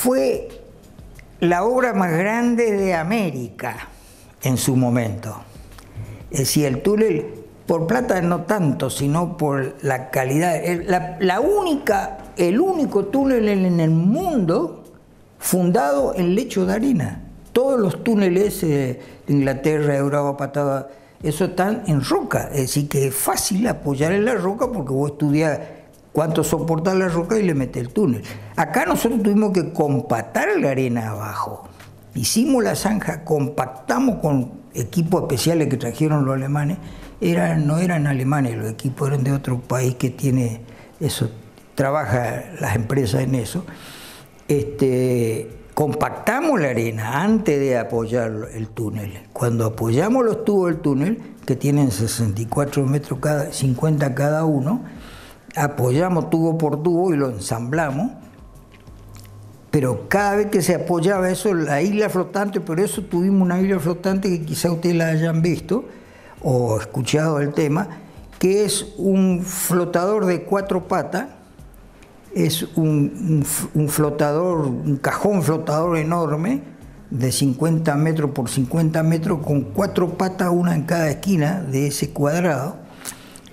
fue la obra más grande de América en su momento. Es decir, el túnel, por plata no tanto, sino por la calidad. El único túnel en el mundo fundado en lecho de arena. Todos los túneles de Inglaterra, Europa, todo eso están en roca. Es decir, que es fácil apoyar en la roca porque vos estudiás cuánto soporta la roca y le metes el túnel. Acá nosotros tuvimos que compactar la arena abajo. Hicimos la zanja, compactamos con equipos especiales que trajeron los alemanes. No eran alemanes los equipos, eran de otro país que tiene eso, trabaja las empresas en eso. Compactamos la arena antes de apoyar el túnel. Cuando apoyamos los tubos del túnel, que tienen 64 metros cada, 50 cada uno, apoyamos tubo por tubo y lo ensamblamos. Pero cada vez que se apoyaba eso, la isla flotante, por eso tuvimos una isla flotante que quizá ustedes la hayan visto o escuchado el tema, que es un flotador de 4 patas. Es un flotador, un cajón flotador enorme de 50 metros por 50 metros con 4 patas, una en cada esquina de ese cuadrado,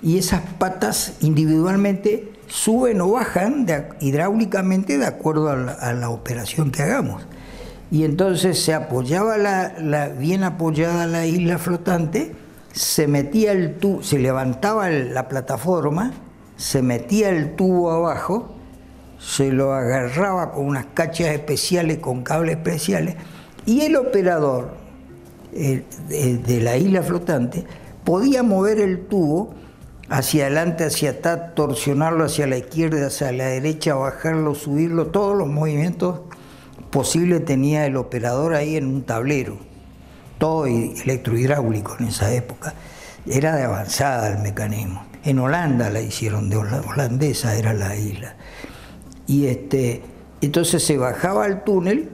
y esas patas individualmente suben o bajan hidráulicamente de acuerdo a la operación que hagamos. Y entonces se apoyaba bien apoyada la isla flotante, se metía el tubo, se levantaba la plataforma, se metía el tubo abajo, se lo agarraba con unas cachas especiales, con cables especiales, y el operador de la isla flotante podía mover el tubo hacia adelante, hacia atrás, torsionarlo hacia la izquierda, hacia la derecha, bajarlo, subirlo, todos los movimientos posibles tenía el operador ahí en un tablero, todo electrohidráulico en esa época. Era de avanzada el mecanismo. En Holanda la hicieron, de holandesa era la isla. Y entonces se bajaba al túnel,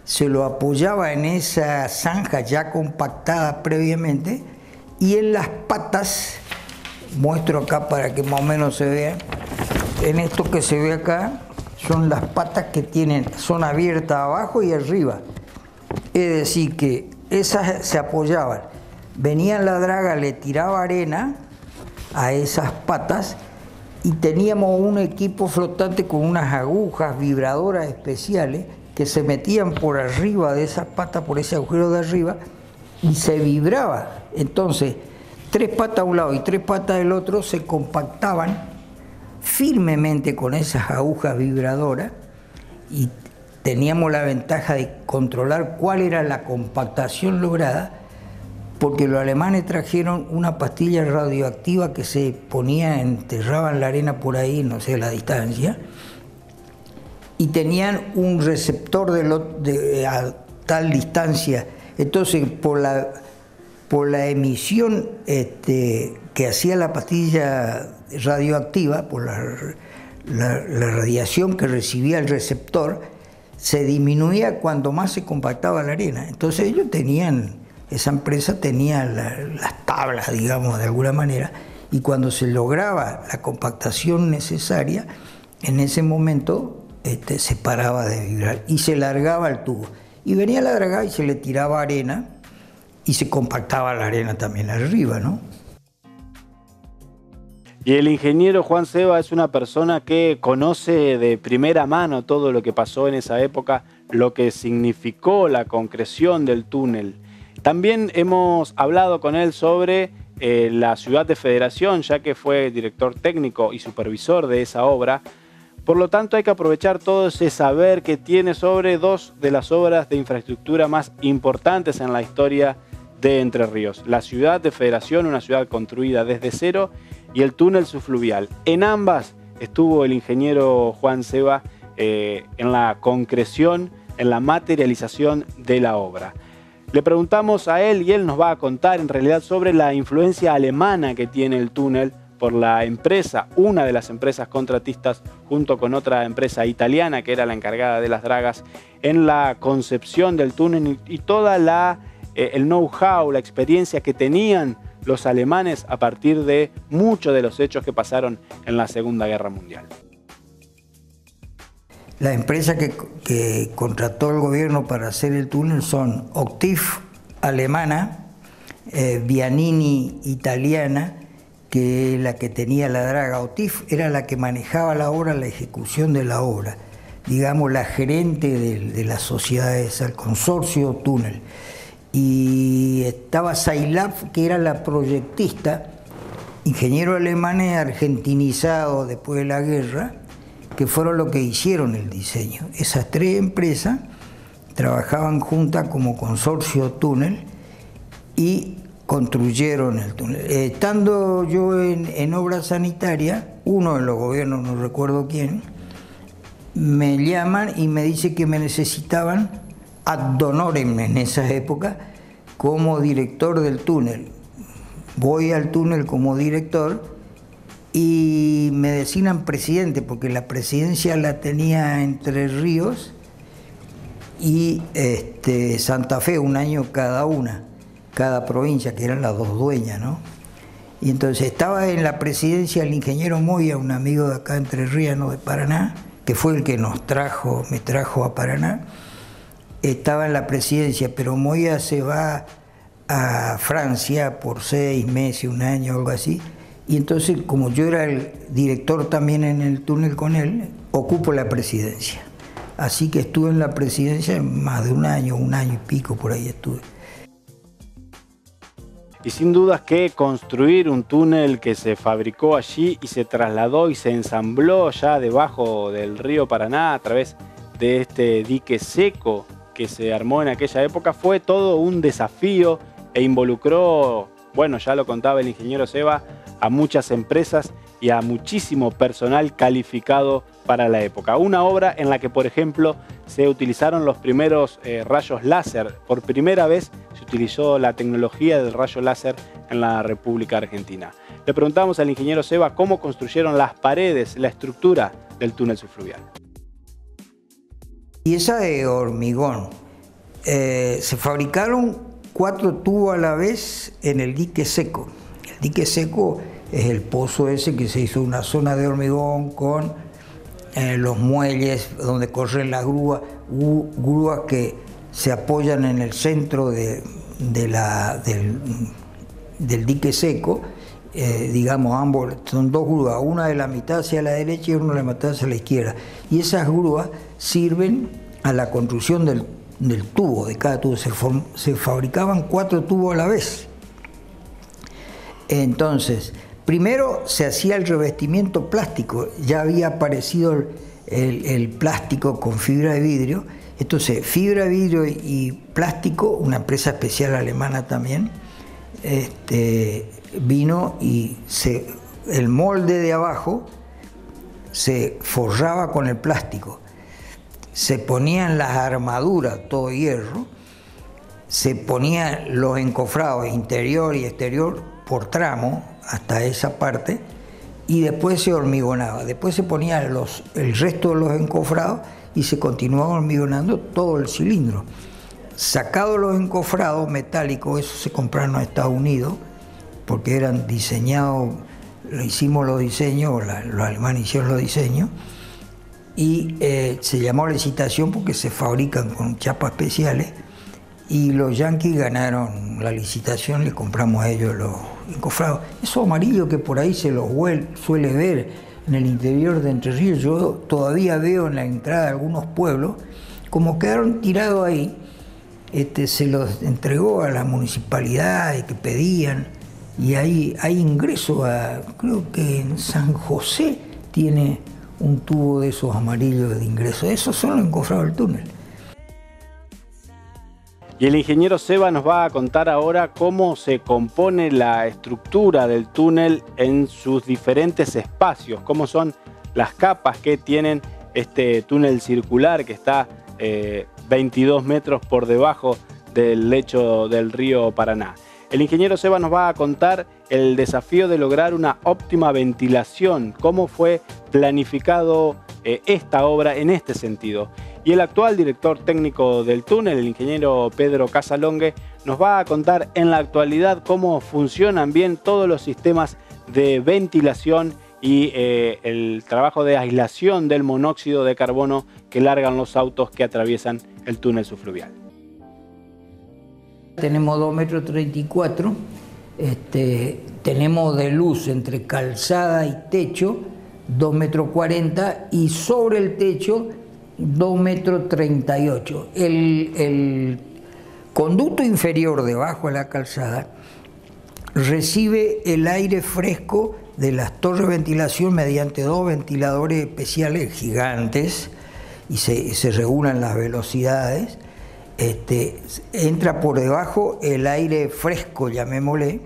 se lo apoyaba en esa zanja ya compactada previamente, y en las patas, muestro acá para que más o menos se vea, en esto que se ve acá, son las patas que son abiertas abajo y arriba. Es decir, que esas se apoyaban. Venía la draga, le tiraba arena a esas patas, y teníamos un equipo flotante con unas agujas vibradoras especiales que se metían por arriba de esas patas, por ese agujero de arriba, y se vibraba. Entonces, 3 patas a un lado y 3 patas del otro se compactaban firmemente con esas agujas vibradoras, y teníamos la ventaja de controlar cuál era la compactación lograda, porque los alemanes trajeron una pastilla radioactiva que se ponía, enterraban la arena por ahí, no sé la distancia, y tenían un receptor a tal distancia. Entonces, por la emisión que hacía la pastilla radioactiva, por la radiación que recibía el receptor, se disminuía cuando más se compactaba la arena. Entonces ellos esa empresa tenía las tablas, digamos, de alguna manera, y cuando se lograba la compactación necesaria, en ese momento se paraba de vibrar y se largaba el tubo. Y venía la draga y se le tiraba arena y se compactaba la arena también arriba, ¿no? Y el ingeniero Juan Seba es una persona que conoce de primera mano todo lo que pasó en esa época, lo que significó la concreción del túnel. También hemos hablado con él sobre la ciudad de Federación, ya que fue director técnico y supervisor de esa obra. Por lo tanto, hay que aprovechar todo ese saber que tiene sobre 2 de las obras de infraestructura más importantes en la historia de Entre Ríos. La ciudad de Federación, una ciudad construida desde cero, y el túnel subfluvial. En ambas estuvo el ingeniero Juan Seba en la concreción, en la materialización de la obra. Le preguntamos a él y él nos va a contar en realidad sobre la influencia alemana que tiene el túnel por la empresa, una de las empresas contratistas, junto con otra empresa italiana que era la encargada de las dragas, en la concepción del túnel y toda el know-how, la experiencia que tenían los alemanes a partir de muchos de los hechos que pasaron en la Segunda Guerra Mundial. La empresa que contrató el gobierno para hacer el túnel son Octif, alemana, Vianini, italiana, que la que tenía la draga. Octif era la que manejaba la obra, la ejecución de la obra, digamos la gerente de las sociedades, el consorcio túnel. Y estaba Sailaf, que era la proyectista, ingenieros alemanes argentinizados después de la guerra, que fueron los que hicieron el diseño. Esas tres empresas trabajaban juntas como consorcio túnel y construyeron el túnel. Estando yo en obra sanitaria, uno de los gobiernos, no recuerdo quién, me llaman y me dice que me necesitaban ad honorem en esa época como director del túnel. Voy al túnel como director y me designan presidente, porque la presidencia la tenía Entre Ríos y Santa Fe, un año cada una, cada provincia, que eran las dos dueñas, ¿no? Y entonces estaba en la presidencia el ingeniero Moya, un amigo de acá Entre Ríos, de Paraná, que fue el que me trajo a Paraná. Estaba en la presidencia, pero Moya se va a Francia por 6 meses, un año, algo así. Y entonces, como yo era el director también en el túnel con él, ocupo la presidencia. Así que estuve en la presidencia más de un año y pico, por ahí estuve. Y sin dudas que construir un túnel que se fabricó allí y se trasladó y se ensambló ya debajo del río Paraná a través de este dique seco que se armó en aquella época fue todo un desafío e involucró, bueno, ya lo contaba el ingeniero Seba, a muchas empresas y a muchísimo personal calificado para la época. Una obra en la que, por ejemplo, se utilizaron los primeros rayos láser. Por primera vez se utilizó la tecnología del rayo láser en la República Argentina. Le preguntamos al ingeniero Seba cómo construyeron las paredes, la estructura del túnel subfluvial. Pieza de hormigón. Se fabricaron 4 tubos a la vez en el dique seco. El dique seco es el pozo ese que se hizo una zona de hormigón con los muelles donde corren las grúas, grúas que se apoyan en el centro del dique seco. Digamos, ambos son 2 grúas, una de la mitad hacia la derecha y una de la mitad hacia la izquierda. Y esas grúas sirven a la construcción del tubo, de cada tubo. Se fabricaban 4 tubos a la vez. Entonces, primero se hacía el revestimiento plástico, ya había aparecido el plástico con fibra de vidrio. Entonces, fibra de vidrio y plástico, una empresa especial alemana también, vino y el molde de abajo se forraba con el plástico. Se ponían las armaduras, todo hierro, se ponían los encofrados interior y exterior por tramo hasta esa parte, y después se hormigonaba. Después se ponía el resto de los encofrados y se continuaba hormigonando todo el cilindro. Sacados los encofrados metálicos, esos se compraron a Estados Unidos porque eran diseñados, hicimos los diseños, los alemanes hicieron los diseños, y se llamó licitación porque se fabrican con chapas especiales, y los yanquis ganaron la licitación, les compramos a ellos los encofrados. Esos amarillos que por ahí se los suele ver en el interior de Entre Ríos, yo todavía veo en la entrada de algunos pueblos, como quedaron tirados ahí, se los entregó a la municipalidad que pedían, y ahí hay ingreso creo que en San José tiene un tubo de esos amarillos de ingreso. Esos son los encofrados del túnel. Y el ingeniero Seba nos va a contar ahora cómo se compone la estructura del túnel en sus diferentes espacios, cómo son las capas que tienen este túnel circular que está 22 metros por debajo del lecho del río Paraná. El ingeniero Seba nos va a contar el desafío de lograr una óptima ventilación, cómo fue planificado esta obra en este sentido. Y el actual director técnico del túnel, el ingeniero Pedro Casalongue, nos va a contar en la actualidad cómo funcionan bien todos los sistemas de ventilación y el trabajo de aislación del monóxido de carbono que largan los autos que atraviesan el túnel subfluvial. Tenemos 2,34 metros, tenemos de luz entre calzada y techo 2,40 metros y sobre el techo 2,38 metros. El conducto inferior debajo de la calzada recibe el aire fresco de las torres de ventilación mediante 2 ventiladores especiales gigantes y se regulan las velocidades. Entra por debajo el aire fresco, llamémosle,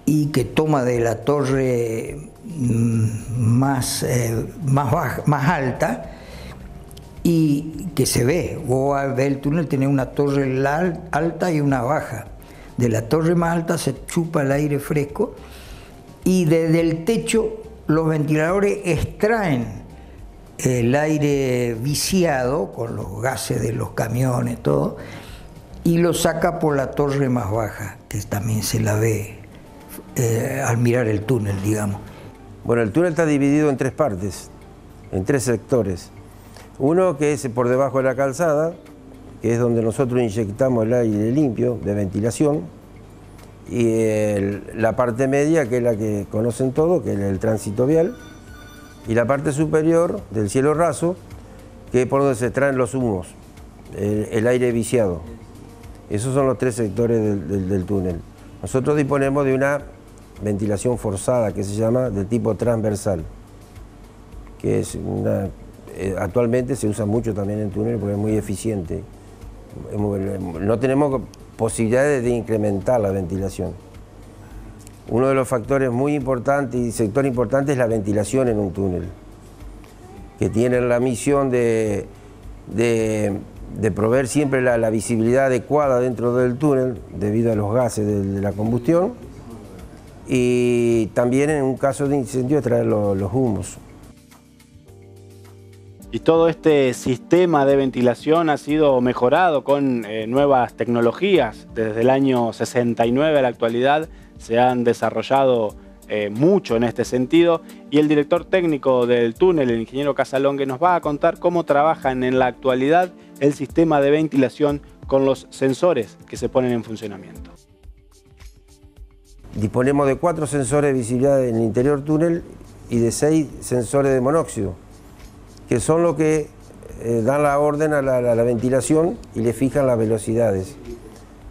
y que toma de la torre más alta y que se ve. Vos ves el túnel, tenés una torre alta y una baja. De la torre más alta se chupa el aire fresco y desde el techo los ventiladores extraen el aire viciado con los gases de los camiones, todo, y lo saca por la torre más baja, que también se la ve al mirar el túnel, digamos. Bueno, el túnel está dividido en 3 partes, en 3 sectores. Uno que es por debajo de la calzada, que es donde nosotros inyectamos el aire limpio de ventilación, y la parte media, que es la que conocen todos, que es el tránsito vial, y la parte superior del cielo raso, que es por donde se extraen los humos, el aire viciado. Esos son los 3 sectores del túnel. Nosotros disponemos de una ventilación forzada, que se llama de tipo transversal, que es actualmente se usa mucho también en túnel porque es muy eficiente. No tenemos posibilidades de incrementar la ventilación. Uno de los factores muy importantes y sector importante es la ventilación en un túnel, que tiene la misión de proveer siempre la visibilidad adecuada dentro del túnel debido a los gases de la combustión y también en un caso de incendio extraer los humos. Y todo este sistema de ventilación ha sido mejorado con nuevas tecnologías. Desde el año 69 a la actualidad se han desarrollado mucho en este sentido y el director técnico del túnel, el ingeniero Casalongue, nos va a contar cómo trabajan en la actualidad el sistema de ventilación con los sensores que se ponen en funcionamiento. Disponemos de 4 sensores de visibilidad en el interior túnel y de 6 sensores de monóxido, que son los que dan la orden a la ventilación y le fijan las velocidades.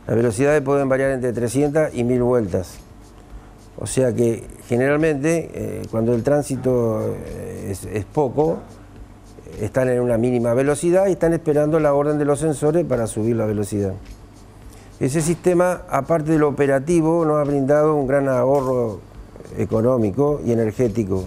Las velocidades pueden variar entre 300 y 1000 vueltas. O sea que generalmente cuando el tránsito es poco, están en una mínima velocidad y están esperando la orden de los sensores para subir la velocidad. Ese sistema, aparte de lo operativo, nos ha brindado un gran ahorro económico y energético.